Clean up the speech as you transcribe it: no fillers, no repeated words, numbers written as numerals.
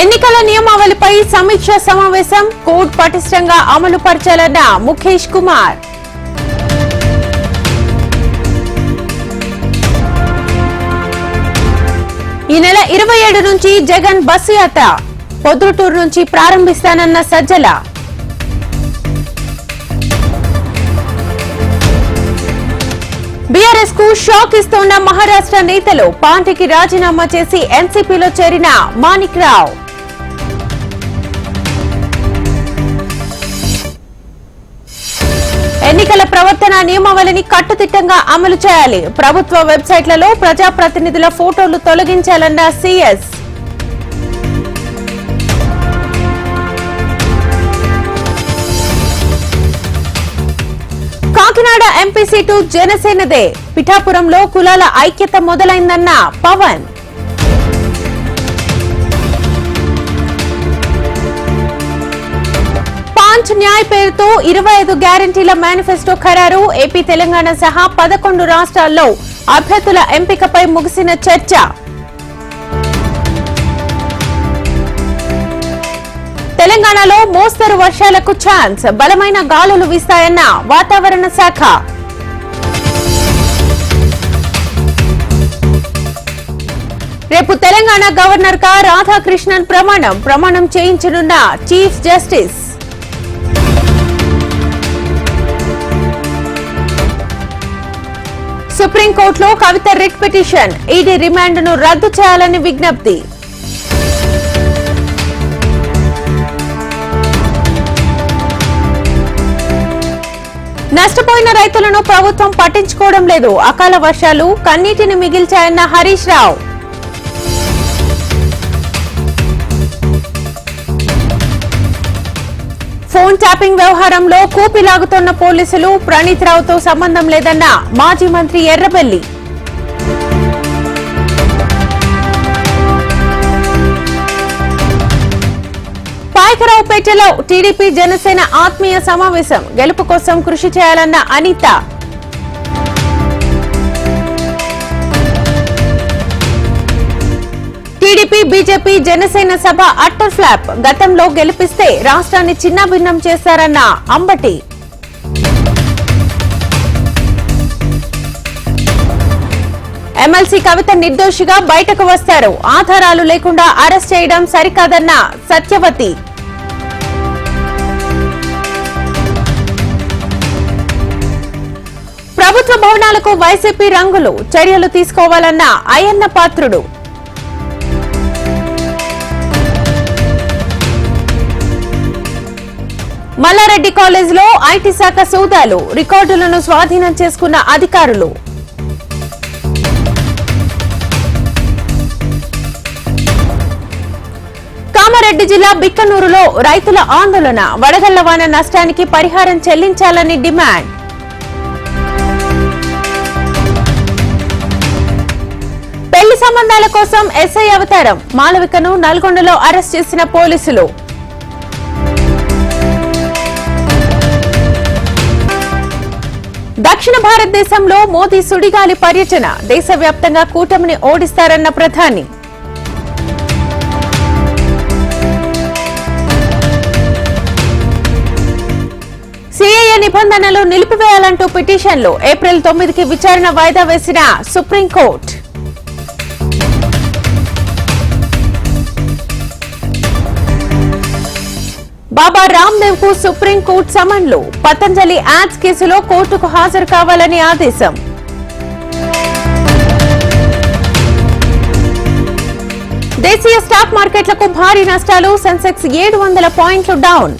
ఎన్నికల నియమావళిపై సమీక్ష సమావేశం కోడ్ పటిష్టంగా అమలు పరచాలన్న ముఖేష్ కుమార్. ఈ నెల 27 నుంచి జగన్ బస్సు యాత్ర పొద్దుటూరు నుంచి ప్రారంభిస్తానన్న సజ్జల. బీఆర్ఎస్ కు షాక్ ఇస్తున్న మహారాష్ట్ర నేతలు. పార్టీకి రాజీనామా చేసి ఎన్సీపీలో చేరిన మాణిక్ రావు. ఎన్నికల ప్రవర్తన నియమావళిని కట్టుదిట్టంగా అమలు చేయాలి. ప్రభుత్వ వెబ్సైట్లలో ప్రజాప్రతినిధుల ఫోటోలు తొలగించాలన్న సీఎస్. కాకినాడ ఎంపీ సీటు జనసేనదే. పిఠాపురంలో కులాల ఐక్యత మొదలైందన్న పవన్. పాంచ్ న్యాయ్ పేరుతో 25 గ్యారంటీల మేనిఫెస్టో ఖరారు. ఏపీ, తెలంగాణ సహా 11 రాష్ట్రాల్లో అభ్యర్థుల ఎంపికపై ముగిసిన చర్చ. తెలంగాణలో మోస్తరు వర్షాలకు ఛాన్స్. బలమైన గాలులు వీస్తాయన్న వాతావరణ శాఖ. రేపు తెలంగాణ గవర్నర్ గా రాధాకృష్ణన్ ప్రమాణం చేయించనున్న చీఫ్ జస్టిస్. సుప్రీంకోర్టులో కవిత రిట్ పిటిషన్. ఈడీ రిమాండ్ ను రద్దు చేయాలని విజ్ఞప్తి. నష్టపోయిన రైతులను ప్రభుత్వం పట్టించుకోవడం లేదు. అకాల వర్షాలు కన్నీటిని మిగిల్చాయన్న హరీష్ రావు. ఫోన్ ట్యాపింగ్ వ్యవహారంలో కూపిలాగుతున్న పోలీసులు. ప్రణీత్ రావుతో సంబంధం లేదన్న మాజీ మంత్రి ఎర్రబెల్లి. పాయకరావుపేటలో టీడీపీ జనసేన ఆత్మీయ సమావేశం. గెలుపు కోసం కృషి చేయాలన్న అనిత. టీడీపీ, బీజేపీ, జనసేన సభ అట్టర్ ఫ్లాప్. గతంలో గెలిపిస్తే రాష్ట్రాన్ని చిన్నాభిన్నం చేశారన్న అంబటి. ఎమ్మెల్సీ కవిత నిర్దోషిగా బయటకు వస్తారు. ఆధారాలు లేకుండా అరెస్ట్ చేయడం సరికాదన్న సత్యవతి. ప్రభుత్వ భవనాలకు వైసీపీ రంగులు. చర్యలు తీసుకోవాలన్న అయ్యన్న పాత్రుడు. మల్లారెడ్డి కాలేజీలో ఐటీ శాఖ సోదాలు. రికార్డులను స్వాధీనం చేసుకున్న అధికారులు. కామారెడ్డి జిల్లా బిక్కనూరులో రైతుల ఆందోళన. వడగళ్ల వాన నష్టానికి పరిహారం చెల్లించాలని డిమాండ్. పెళ్లి సంబంధాల కోసం ఎస్ఐ అవతారం. మాలవికను నల్గొండలో అరెస్ట్ చేసిన పోలీసులు. దక్షిణ భారతదేశంలో మోదీ సుడిగాలి పర్యటన. దేశవ్యాప్తంగా కూటమిని ఓడిస్తారన్న ప్రధాని. సిఏఏ నిబంధనలు నిలిపివేయాలంటూ పిటిషన్లు. ఏప్రిల్ 9కి విచారణ వాయిదా వేసిన సుప్రీంకోర్టు. బాబా రామ్దేవ్ కు సుప్రీంకోర్టు సమన్లు. పతంజలి యాడ్స్ కేసులో కోర్టుకు హాజరు కావాలని ఆదేశం. దేశీయ స్టాక్ మార్కెట్లకు భారీ నష్టాలు. సెన్సెక్స్ 700 పాయింట్లు డౌన్.